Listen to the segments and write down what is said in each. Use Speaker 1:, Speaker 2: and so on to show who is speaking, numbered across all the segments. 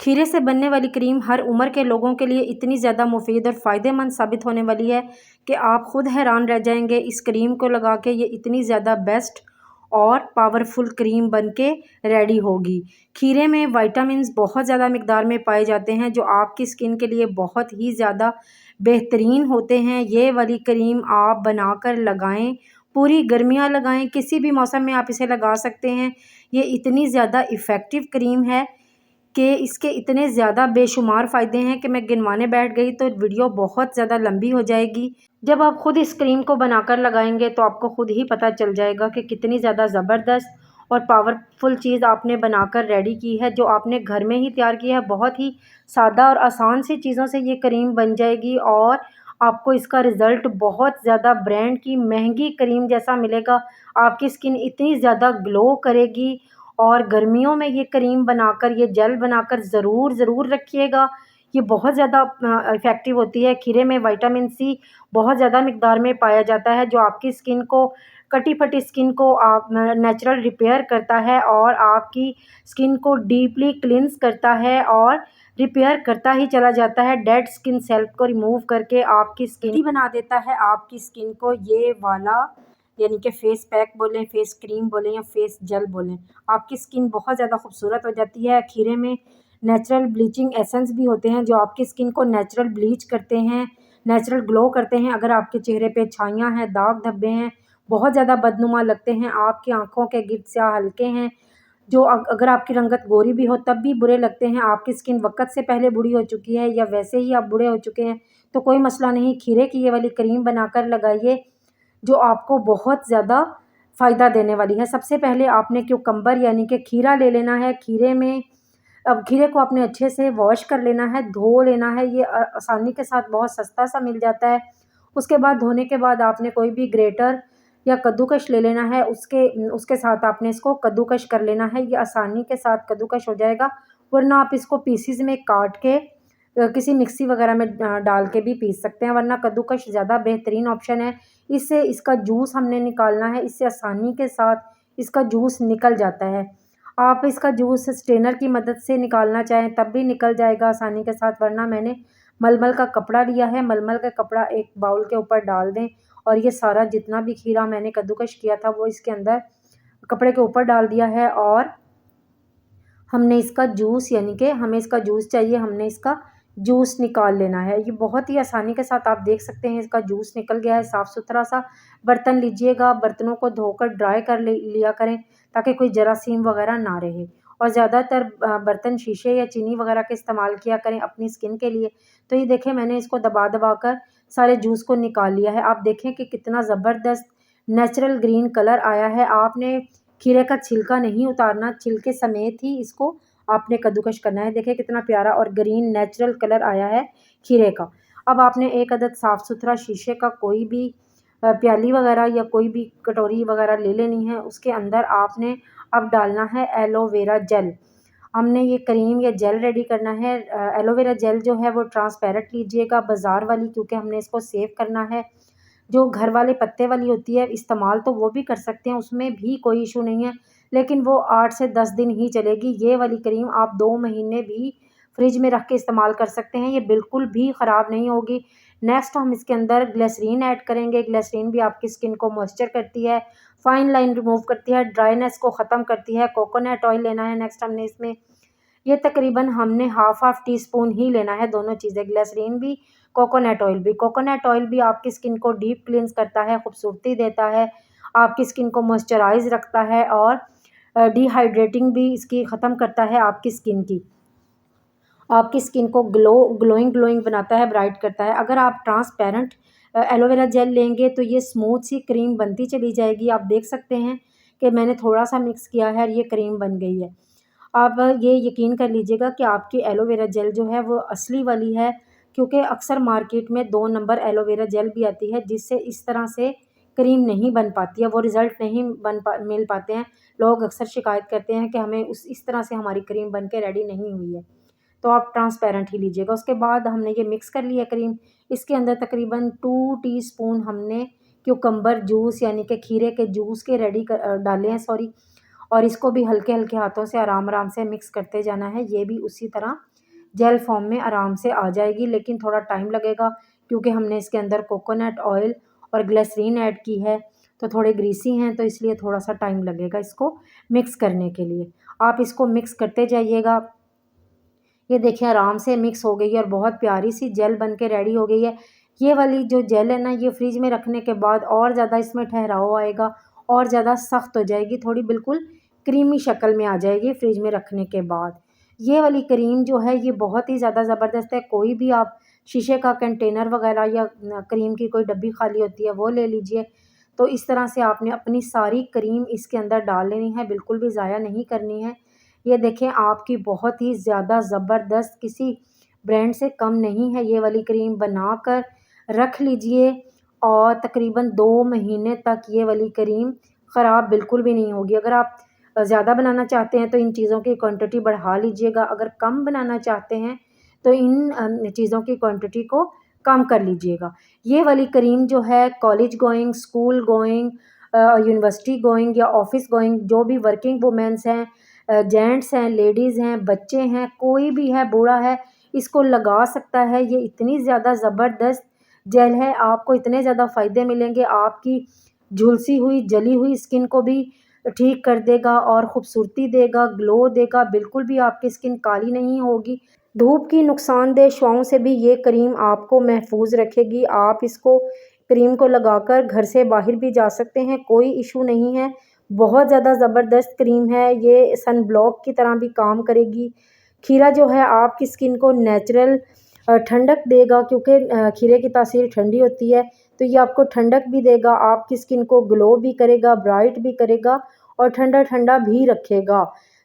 Speaker 1: खीरे से बनने वाली क्रीम हर उम्र के लोगों के लिए इतनी ज़्यादा मुफीद और फ़ायदेमंद साबित होने वाली है कि आप ख़ुद हैरान रह जाएंगे। इस क्रीम को लगा के ये इतनी ज़्यादा बेस्ट और पावरफुल क्रीम बनके रेडी होगी। खीरे में विटामिन्स बहुत ज़्यादा मिक़दार में पाए जाते हैं जो आपकी स्किन के लिए बहुत ही ज़्यादा बेहतरीन होते हैं। ये वाली क्रीम आप बनाकर लगाएं, पूरी गर्मियाँ लगाएं, किसी भी मौसम में आप इसे लगा सकते हैं। ये इतनी ज़्यादा इफ़ेक्टिव क्रीम है कि इसके इतने ज़्यादा बेशुमार फ़ायदे हैं कि मैं गिनवाने बैठ गई तो वीडियो बहुत ज़्यादा लंबी हो जाएगी। जब आप ख़ुद इस क्रीम को बनाकर लगाएंगे तो आपको ख़ुद ही पता चल जाएगा कि कितनी ज़्यादा ज़बरदस्त और पावरफुल चीज़ आपने बनाकर रेडी की है, जो आपने घर में ही तैयार की है। बहुत ही सादा और आसान सी चीज़ों से ये क्रीम बन जाएगी और आपको इसका रिज़ल्ट बहुत ज़्यादा ब्रांड की महंगी क्रीम जैसा मिलेगा। आपकी स्किन इतनी ज़्यादा ग्लो करेगी। और गर्मियों में ये क्रीम बनाकर, ये जेल बनाकर ज़रूर रखिएगा। ये बहुत ज़्यादा इफ़ेक्टिव होती है। खीरे में विटामिन सी बहुत ज़्यादा मिक़दार में पाया जाता है जो आपकी स्किन को, कटी-फटी स्किन को आप नेचुरल रिपेयर करता है और आपकी स्किन को डीपली क्लींस करता है और रिपेयर करता ही चला जाता है। डेड स्किन सेल को रिमूव करके आपकी स्किन ही बना देता है। आपकी स्किन को ये वाला यानी कि फ़ेस पैक बोलें, फ़ेस क्रीम बोलें या फ़ेस जेल बोलें, आपकी स्किन बहुत ज़्यादा खूबसूरत हो जाती है। खीरे में नेचुरल ब्लीचिंग एसेंस भी होते हैं जो आपकी स्किन को नेचुरल ब्लीच करते हैं, नेचुरल ग्लो करते हैं। अगर आपके चेहरे पे छाइयाँ हैं, दाग धब्बे हैं, बहुत ज़्यादा बदनुमा लगते हैं, आपकी आँखों के गिर्द स्याह हल्के हैं, जो अगर आपकी रंगत गोरी भी हो तब भी बुरे लगते हैं, आपकी स्किन वक़्त से पहले बूढ़ी हो चुकी है या वैसे ही आप बूढ़े हो चुके हैं, तो कोई मसला नहीं। खीरे की ये वाली क्रीम बनाकर लगाइए जो आपको बहुत ज़्यादा फ़ायदा देने वाली है। सबसे पहले आपने क्यूकम्बर यानी कि खीरा ले लेना है। खीरे में अब खीरे को आपने अच्छे से वॉश कर लेना है, धो लेना है। ये आसानी के साथ बहुत सस्ता सा मिल जाता है। उसके बाद धोने के बाद आपने कोई भी ग्रेटर या कद्दूकस ले लेना है, उसके साथ आपने इसको कद्दूकस कर लेना है। ये आसानी के साथ कद्दूकस हो जाएगा, वरना आप इसको पीसेस में काट के किसी मिक्सी वगैरह में डाल के भी पीस सकते हैं, वरना कद्दूकस ज़्यादा बेहतरीन ऑप्शन है। इससे इसका जूस हमने निकालना है, इससे आसानी के साथ इसका जूस निकल जाता है। आप इसका जूस स्ट्रेनर की मदद से निकालना चाहें तब भी निकल जाएगा आसानी के साथ, वरना मैंने मलमल का कपड़ा लिया है। मलमल का कपड़ा एक बाउल के ऊपर डाल दें और ये सारा जितना भी खीरा मैंने कद्दूकस किया था वो इसके अंदर कपड़े के ऊपर डाल दिया है और हमने इसका जूस यानी कि हमें इसका जूस चाहिए, हमने इसका जूस निकाल लेना है। ये बहुत ही आसानी के साथ आप देख सकते हैं इसका जूस निकल गया है। साफ़ सुथरा सा बर्तन लीजिएगा, बर्तनों को धोकर ड्राई कर लिया करें ताकि कोई जरासीम वगैरह ना रहे। और ज़्यादातर बर्तन शीशे या चीनी वगैरह का इस्तेमाल किया करें अपनी स्किन के लिए। तो ये देखें मैंने इसको दबा कर सारे जूस को निकाल लिया है। आप देखें कि कितना ज़बरदस्त नेचुरल ग्रीन कलर आया है। आपने खीरे का छिलका नहीं उतारना, छिलके समेत ही इसको आपने कद्दूकस करना है। देखिए कितना प्यारा और ग्रीन नेचुरल कलर आया है खीरे का। अब आपने एक अदद साफ़ सुथरा शीशे का कोई भी प्याली वगैरह या कोई भी कटोरी वगैरह ले लेनी है। उसके अंदर आपने अब डालना है एलोवेरा जेल। हमने ये क्रीम या जेल रेडी करना है। एलोवेरा जेल जो है वो ट्रांसपेरेंट लीजिएगा बाज़ार वाली, क्योंकि हमने इसको सेव करना है। जो घर वाले पत्ते वाली होती है इस्तेमाल तो वो भी कर सकते हैं, उसमें भी कोई इशू नहीं है, लेकिन वो 8 से 10 दिन ही चलेगी। ये वाली क्रीम आप 2 महीने भी फ्रिज में रख के इस्तेमाल कर सकते हैं, ये बिल्कुल भी ख़राब नहीं होगी। नेक्स्ट हम इसके अंदर ग्लिसरीन ऐड करेंगे। ग्लिसरीन भी आपकी स्किन को मॉइस्चर करती है, फाइन लाइन रिमूव करती है, ड्राइनेस को ख़त्म करती है। कोकोनट ऑयल लेना है नेक्स्ट हमने इसमें, ये तकरीबन हमने हाफ़ टी स्पून ही लेना है दोनों चीज़ें, ग्लिसरीन भी, कोकोनट ऑयल भी। कोकोनट ऑयल भी आपकी स्किन को डीप क्लींस करता है, खूबसूरती देता है, आपकी स्किन को मॉइस्चराइज़ रखता है और डिहाइड्रेटिंग भी इसकी ख़त्म करता है आपकी स्किन की। आपकी स्किन को ग्लोइंग बनाता है, ब्राइट करता है। अगर आप ट्रांसपेरेंट एलोवेरा जेल लेंगे तो ये स्मूथ सी क्रीम बनती चली जाएगी। आप देख सकते हैं कि मैंने थोड़ा-सा मिक्स किया है और ये क्रीम बन गई है। आप ये यकीन कर लीजिएगा कि आपकी एलोवेरा जेल जो है वो असली वाली है, क्योंकि अक्सर मार्केट में 2 नंबर एलोवेरा जेल भी आती है जिससे इस तरह से क्रीम नहीं बन पाती है, वो रिज़ल्ट नहीं मिल पाते हैं। लोग अक्सर शिकायत करते हैं कि हमें इस तरह से हमारी क्रीम बन के रेडी नहीं हुई है। तो आप ट्रांसपेरेंट ही लीजिएगा। उसके बाद हमने ये मिक्स कर लिया क्रीम, इसके अंदर तकरीबन 2 टीस्पून हमने क्यूकम्बर जूस यानी कि खीरे के जूस के डाले हैं, सॉरी। और इसको भी हल्के हल्के हाथों से आराम आराम से मिक्स करते जाना है। ये भी उसी तरह जेल फॉर्म में आराम से आ जाएगी, लेकिन थोड़ा टाइम लगेगा क्योंकि हमने इसके अंदर कोकोनट ऑयल और ग्लिसरीन ऐड की है, तो थोड़े ग्रीसी हैं, तो इसलिए थोड़ा सा टाइम लगेगा इसको मिक्स करने के लिए। आप इसको मिक्स करते जाइएगा। ये देखिए आराम से मिक्स हो गई है और बहुत प्यारी सी जेल बन के रेडी हो गई है। ये वाली जो जेल है ना, ये फ्रिज में रखने के बाद और ज़्यादा इसमें ठहराव आएगा और ज़्यादा सख्त हो जाएगी, थोड़ी बिल्कुल क्रीमी शक्ल में आ जाएगी फ्रिज में रखने के बाद। ये वाली क्रीम जो है ये बहुत ही ज़्यादा ज़बरदस्त है। कोई भी आप शीशे का कंटेनर वगैरह या क्रीम की कोई डब्बी खाली होती है वो ले लीजिए। तो इस तरह से आपने अपनी सारी क्रीम इसके अंदर डाल लेनी है, बिल्कुल भी ज़ाया नहीं करनी है। ये देखें आपकी बहुत ही ज़्यादा ज़बरदस्त, किसी ब्रांड से कम नहीं है। ये वाली क्रीम बनाकर रख लीजिए और तकरीबन 2 महीने तक ये वाली क्रीम ख़राब बिल्कुल भी नहीं होगी। अगर आप ज़्यादा बनाना चाहते हैं तो इन चीज़ों की क्वांटिटी बढ़ा लीजिएगा, अगर कम बनाना चाहते हैं तो इन चीज़ों की क्वांटिटी को कम कर लीजिएगा। ये वाली क्रीम जो है college going, school going, university going या ऑफिस गोइंग जो भी वर्किंग वुमेन्स हैं, जेंट्स हैं, लेडीज़ हैं, बच्चे हैं, कोई भी है, बूढ़ा है, इसको लगा सकता है। ये इतनी ज़्यादा ज़बरदस्त जेल है, आपको इतने ज़्यादा फ़ायदे मिलेंगे। आपकी झुलसी हुई, जली हुई स्किन को भी ठीक कर देगा और ख़ूबसूरती देगा, ग्लो देगा, बिल्कुल भी आपकी स्किन काली नहीं होगी। धूप की नुकसानदेह शुआओं से भी ये क्रीम आपको महफूज रखेगी। आप इसको क्रीम को लगाकर घर से बाहर भी जा सकते हैं, कोई इशू नहीं है। बहुत ज़्यादा ज़बरदस्त क्रीम है, ये सन ब्लॉक की तरह भी काम करेगी। खीरा जो है आपकी स्किन को नेचुरल ठंडक देगा, क्योंकि खीरे की तासीर ठंडी होती है, तो ये आपको ठंडक भी देगा, आपकी स्किन को ग्लो भी करेगा, ब्राइट भी करेगा और ठंडा ठंडा भी रखेगा।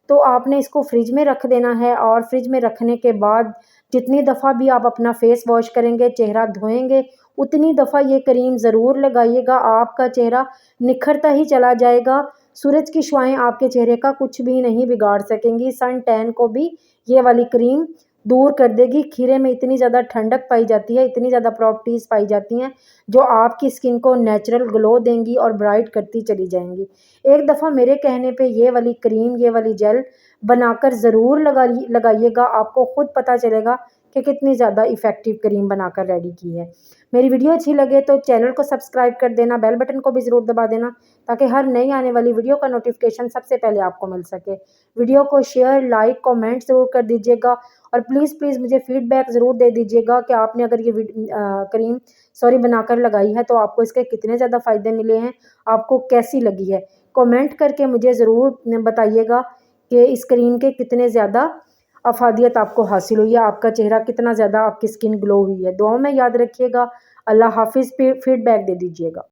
Speaker 1: तो आपने इसको फ्रिज में रख देना है और फ्रिज में रखने के बाद जितनी दफ़ा भी आप अपना फेस वॉश करेंगे, चेहरा धोएंगे, उतनी दफ़ा ये क्रीम ज़रूर लगाइएगा। आपका चेहरा निखरता ही चला जाएगा। सूरज की शुआएं आपके चेहरे का कुछ भी नहीं बिगाड़ सकेंगी। सन टैन को भी ये वाली क्रीम दूर कर देगी। खीरे में इतनी ज़्यादा ठंडक पाई जाती है, इतनी ज़्यादा प्रॉपर्टीज़ पाई जाती हैं जो आपकी स्किन को नेचुरल ग्लो देंगी और ब्राइट करती चली जाएंगी। एक दफ़ा मेरे कहने पे ये वाली क्रीम, ये वाली जेल बनाकर ज़रूर लगाइएगा। आपको ख़ुद पता चलेगा कि कितनी ज़्यादा इफ़ेक्टिव क्रीम बनाकर रेडी की है। मेरी वीडियो अच्छी लगे तो चैनल को सब्सक्राइब कर देना, बेल बटन को भी ज़रूर दबा देना ताकि हर नई आने वाली वीडियो का नोटिफिकेशन सबसे पहले आपको मिल सके। वीडियो को शेयर, लाइक, कमेंट ज़रूर कर दीजिएगा और प्लीज़ मुझे फ़ीडबैक ज़रूर दे दीजिएगा कि आपने अगर ये क्रीम बनाकर लगाई है तो आपको इसके कितने ज़्यादा फ़ायदे मिले हैं, आपको कैसी लगी है। कमेंट करके मुझे ज़रूर बताइएगा कि इस क्रीम के कितने ज़्यादा अफादियत आपको हासिल हुई है, आपका चेहरा कितना ज़्यादा, आपकी स्किन ग्लो हुई है। दुआओं में याद रखिएगा। अल्लाह हाफ़िज़। फीडबैक दे दीजिएगा।